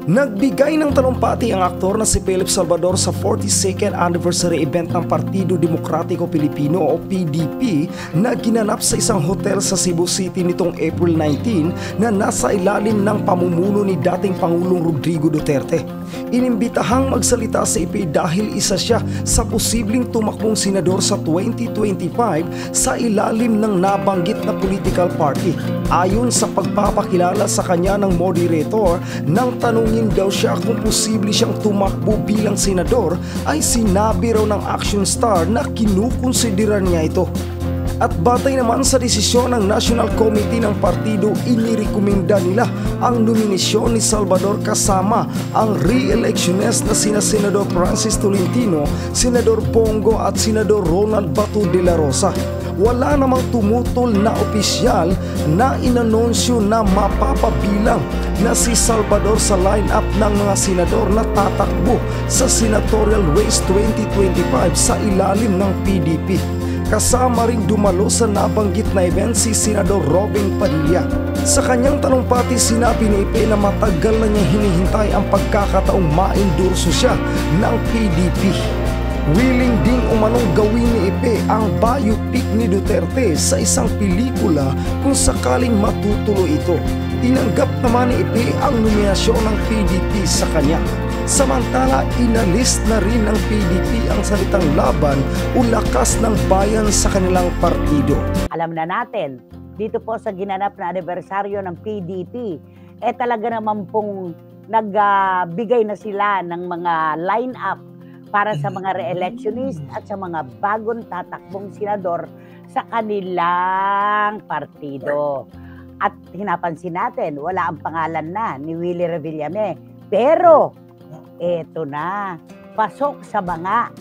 Nagbigay ng talumpati ang aktor na si Philip Salvador sa 42nd anniversary event ng Partido Demokratiko Pilipino o PDP na ginanap sa isang hotel sa Cebu City nitong April 19 na nasa ilalim ng pamumuno ni dating Pangulong Rodrigo Duterte. Inimbitahang magsalita sa IP dahil isa siya sa posibleng tumakbong senador sa 2025 sa ilalim ng nabanggit na political party. Ayon sa pagpapakilala sa kanya ng moderator, nang tanungin daw siya kung posible siyang tumakbo bilang senador, ay sinabi raw ng action star na kinukonsideran niya ito. At batay naman sa desisyon ng National Committee ng partido, inirekomenda nila ang nominasyon ni Salvador kasama ang re-electionist na sina Senador Francis Tolentino, Senador Bongo at Senador Ronald Bato de la Rosa. Wala namang tumutol na opisyal na inanunsyo na mapapabilang na si Salvador sa line-up ng mga senador na tatakbo sa senatorial race 2025 sa ilalim ng PDP. Kasama ring dumalo sa nabanggit na event si Senador Robin Padilla. Sa kanyang talumpati, sinabi ni Ipe na matagal na niya hinihintay ang pagkakataong maendorso siya ng PDP. Willing ding umanong gawin ni Ipe ang biopic ni Duterte sa isang pelikula kung sakaling matutuloy ito. Tinanggap naman ni Ipe ang nominasyon ng PDP sa kanya. Samantala, inalis na rin ng PDP ang salitang laban o lakas ng bayan sa kanilang partido. Alam na natin, dito po sa ginanap na anibersaryo ng PDP, talaga naman pong nagbigay na sila ng mga line-up para sa mga re-electionist at sa mga bagong tatakbong senador sa kanilang partido. At hinapansin natin, wala ang pangalan na ni Willie Revillame. Pero, eto na, pasok sa mga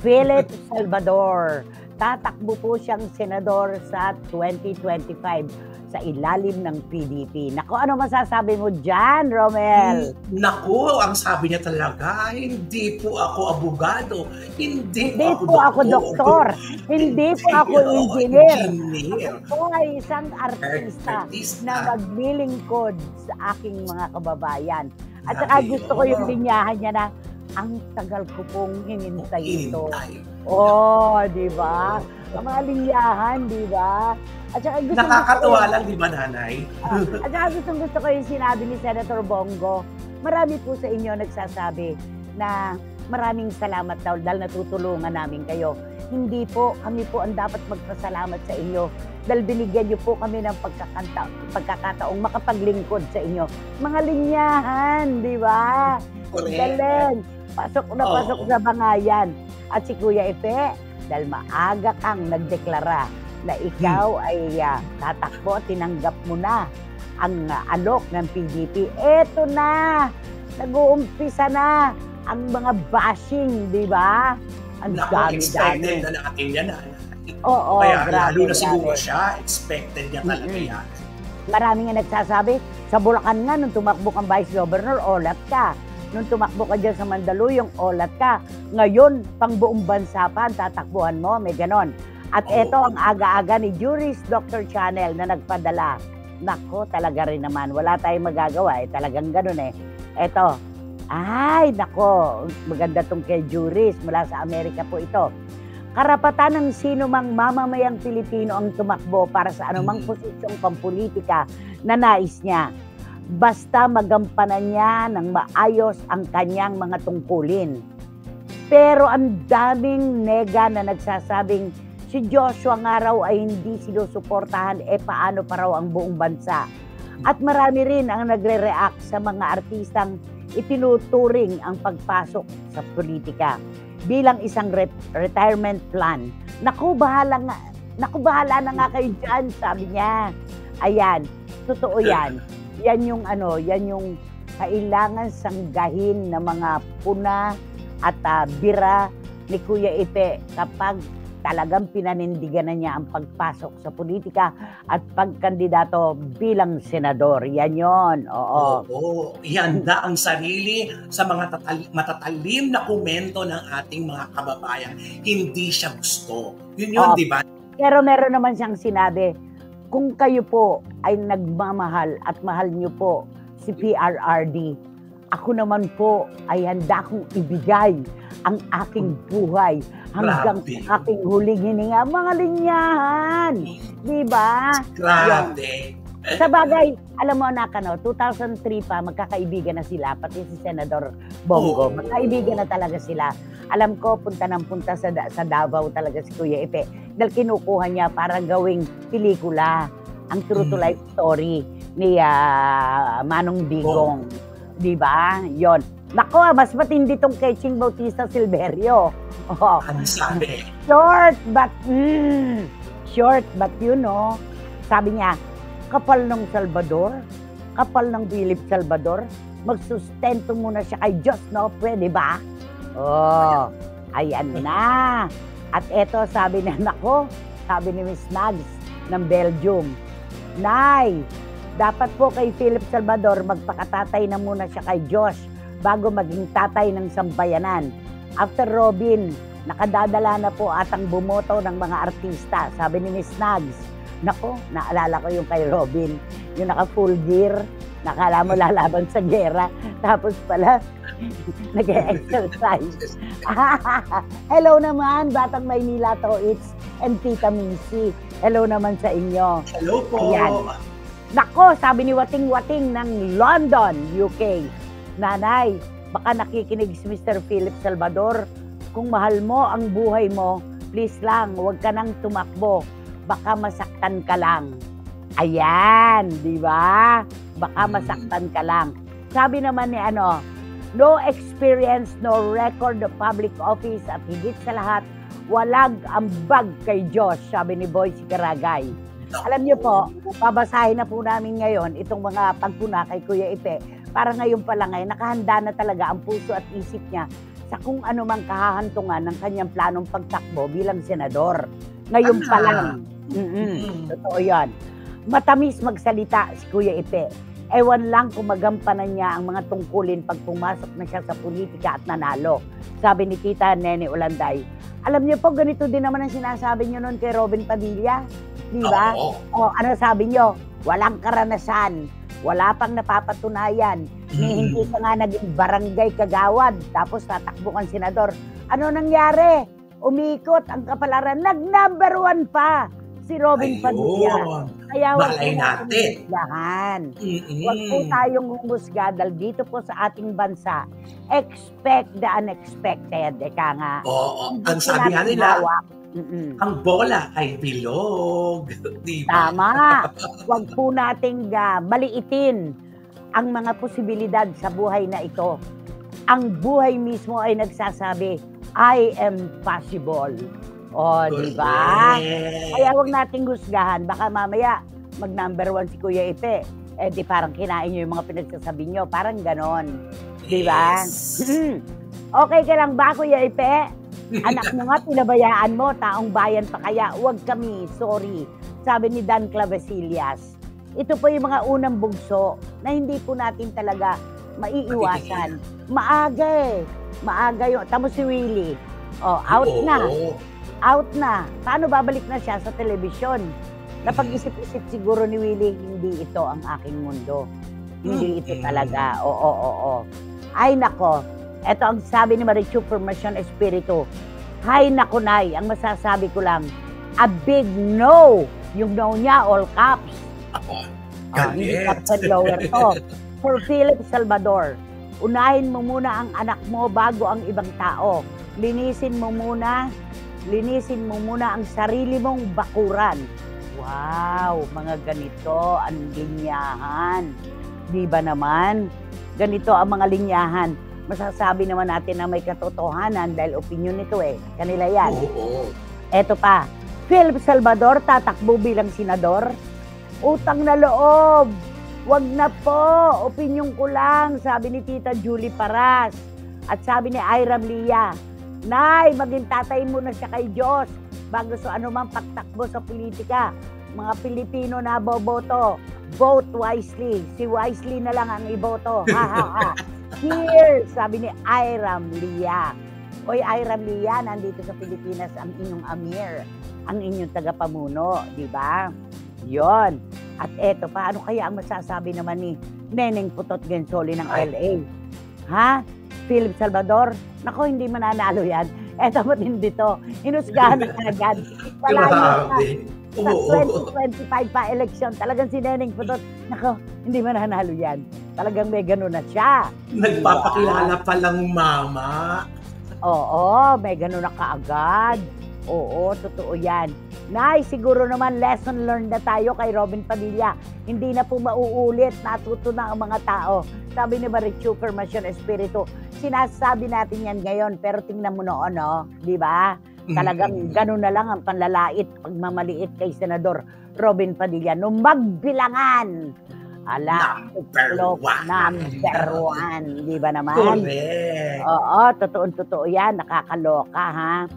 Philip Salvador. Tatakbo po siyang senador sa 2025 sa ilalim ng PDP. Naku, ano masasabi mo dyan, Romel? Naku, ang sabi niya talaga, hindi po ako abogado, hindi po ako doktor, hindi po ako engineer. Ako ay isang artista na maglilingkod sa aking mga kababayan. At saka gusto ko yung linyahan niya na ang tagal ko pong hinintay ito. Di ba? Ang mga linyahan, di ba? At saka nakakatuwa lang, di ba, nanay? At saka gusto ko yung sinabi ni Senator Bongo. Marami po sa inyo nagsasabi na maraming salamat daw dahil natutulungan namin kayo. Hindi po, kami po ang dapat magpasalamat sa inyo dahil binigyan niyo po kami ng pagkakataong makapaglingkod sa inyo. Mga linyahan, di ba? Galing. Pasok na pasok sa bangayan. At si Kuya Ipe, dahil maaga kang nagdeklara na ikaw ay tatakbo, tinanggap mo na ang alok ng PDP. Eto na, nag-uumpisa na ang mga bashing, di ba? Ang dami-dami. Expected na natin yan. Kaya lalo na siguro siya, expected niya talaga yan. Marami nga nagsasabi, sa Bulacan nga, nung tumakbo kang Vice Governor, olat ka. Nung tumakbo ka dyan sa Mandaluyong, olat ka. Ngayon, pang buong bansa pa, tatakbuhan mo, may ganon. At ito ang aga-aga ni Juris Dr. Channel na nagpadala. Nako, talaga rin naman. Wala tayong magagawa. Talagang ganun eh. Ito. Ay, nako. Maganda tong kay Juris. Mula sa Amerika po ito. Karapatan ng sino mang mamamayang Pilipino ang tumakbo para sa anumang posisyong pampolitika na nais niya. Basta magampanan niya ng maayos ang kanyang mga tungkulin. Pero ang daming nega na nagsasabing si Joshua nga raw ay hindi sinusuportahan, paano pa raw ang buong bansa. At marami rin ang nagre-react sa mga artistang itinuturing ang pagpasok sa politika bilang isang retirement plan. Naku, bahala na nga kayo dyan, sabi niya. Ayan, totoo yan. Yan yung kailangan sanggahin ng mga puna at bira ni Kuya Ipe kapag talagang pinanindigan na niya ang pagpasok sa politika at pagkandidato bilang senador. Yan yon. Oo. Ihanda ang sarili sa mga matatalim na komento ng ating mga kababayan. Hindi siya gusto. Yun yun, di ba? Pero meron naman siyang sinabi, kung kayo po ay nagmamahal at mahal niyo po si PRRD, Ako naman po ay handa kong ibigay ang aking buhay hanggang sa aking huling hininga. Mga linyahan. Diba? Grabe. Sa bagay, alam mo anak, 2003 pa, magkakaibigan na sila, pati si Senador Bongo. Magkaibigan na talaga sila. Alam ko, punta ng punta sa Davao talaga si Kuya Ipe. Dahil kinukuha niya para gawing pelikula. Ang true to life story ni Manong Digong. Diba? Yon. Nako, mas matindi tong kay Ching Bautista Silverio. Ano sabi? Short but you know, sabi niya, kapal ng Salvador, kapal ng Philip Salvador, magsustento muna siya kay Diyos, no? Pwede ba? Ayan na. At eto, sabi na, nako, sabi ni Miss Nags ng Belgium, Nay, dapat po kay Philip Salvador, magpakatatay na muna siya kay Diyos bago maging tatay ng sambayanan. After Robin, nakadadala na po atang bumoto ng mga artista, sabi ni Miss Nags. Nako, naalala ko yung kay Robin, yung naka full gear, nakala mo lalaban sa gera, tapos pala, nag-exercise. Hello naman, Batang Maynila to, it's and Tita Missy. Hello naman sa inyo. Hello po. Ayan. Nako, sabi ni Wating-Wating ng London, UK. Nanay, baka nakikinig si Mr. Philip Salvador. Kung mahal mo ang buhay mo, please lang, huwag ka nang tumakbo. Baka masaktan ka lang. Ayan, di ba? Baka masaktan ka lang. Sabi naman ni no experience, no record of public office at higit sa lahat, walag ambag kay Diyos, sabi ni Boy Sikaragay. Alam niyo po, babasahin na po namin ngayon itong mga pagpuna kay Kuya Ipe para ngayon pa lang ay nakahanda na talaga ang puso at isip niya sa kung ano mang kahahantungan ng kanyang planong pagtakbo bilang senador. Ngayon pa lang. Totoo yan. Matamis magsalita si Kuya Ipe. Ewan lang kung magampanan niya ang mga tungkulin pag pumasok na siya sa politika at nanalo. Sabi ni Tita Nene Ulanday. Alam niyo po, ganito din naman ang sinasabi niyo noon kay Robin Padilla. Di ba? Ano sabi niyo? Walang karanasan. Wala pang napapatunayan. Hindi ka nga naging barangay kagawad. Tapos tatakbo kang senador. Ano nangyari? Umikot ang kapalaran. Nag-number 1 pa si Robin Padilla. Kaya wag malay natin. Huwag po tayong humusga dahil dito po sa ating bansa, expect the unexpected. Eka nga. Ang sabi nga nila, ang bola ay bilog. Diba? Tama. Huwag po nating maliitin ang mga posibilidad sa buhay na ito. Ang buhay mismo ay nagsasabi, I am possible. Di ba? Kaya huwag nating husgahan. Baka mamaya mag-number 1 si Kuya Ipe. Di parang kinain nyo yung mga pinagsasabi nyo. Parang ganon. Di ba? Okay ka lang ba, Kuya Ipe? Anak mo nga, pinabayaan mo. Taong bayan pa kaya. Huwag kami. Sorry. Sabi ni Dan Clavesillas. Ito po yung mga unang bugso na hindi po natin talaga maiiwasan. Maaga yung... Tamo si Willie. Out na. Paano babalik na siya sa telebisyon? Napag-isip-isip siguro ni Willie, hindi ito ang aking mundo. Hindi ito talaga. Oo. Ay nako, ito ang sabi ni Marichu Formacion Espiritu. Hay nako, Nay, ang masasabi ko lang, a big no. Yung no niya, all caps. Hindi caps and lower to. For Philip Salvador, unahin mo muna ang anak mo bago ang ibang tao. Linisin mo muna ang sarili mong bakuran. Wow, mga ganito ang linyahan. Di ba naman? Ganito ang mga linyahan. Masasabi naman natin na may katotohanan dahil opinion nito Kanila yan. Eto pa, Philip Salvador tatakbo bilang senador? Utang na loob. Wag na po, opinion ko lang, sabi ni Tita Julie Paras. At sabi ni Iram Lia, Nay, maging tatay muna siya kay Diyos bago sa anumang pagtakbo sa politika. Mga Pilipino na boboto, vote wisely. Si wisely na lang ang iboto. Here, sabi ni Iram Lia. Oy, Iram Lia, nandito sa Pilipinas ang inyong Amir, ang inyong tagapamuno, di ba? Yon. At eto pa, ano kaya ang masasabi naman ni Neneng Putot Gensoli ng LA? Ha? Philip Salvador? Nako, hindi mananalo yan. Eto matindi to. Hinusgahan na agad. Wala Grabe. sa 2025 pa election, talagang si Neneng Putot, nako, hindi mananalo yan. Talagang may ganun na siya. Nagpapakilala pa lang mama. Oo, may ganun na kaagad. Oo, totoo yan. Nay, siguro naman lesson learned na tayo kay Robin Padilla. Hindi na po mauulit, natuto na ang mga tao. Sabi ni Marichu Formacion Espiritu, sinasabi natin yan ngayon, pero tingnan mo noon, no? Di ba? Talagang ganun na lang ang panlalait, pagmamaliit kay Senador Robin Padilla. Nung magbilangan, Number one. Di ba naman? Correct. Oo, totoo yan, nakakaloka ha.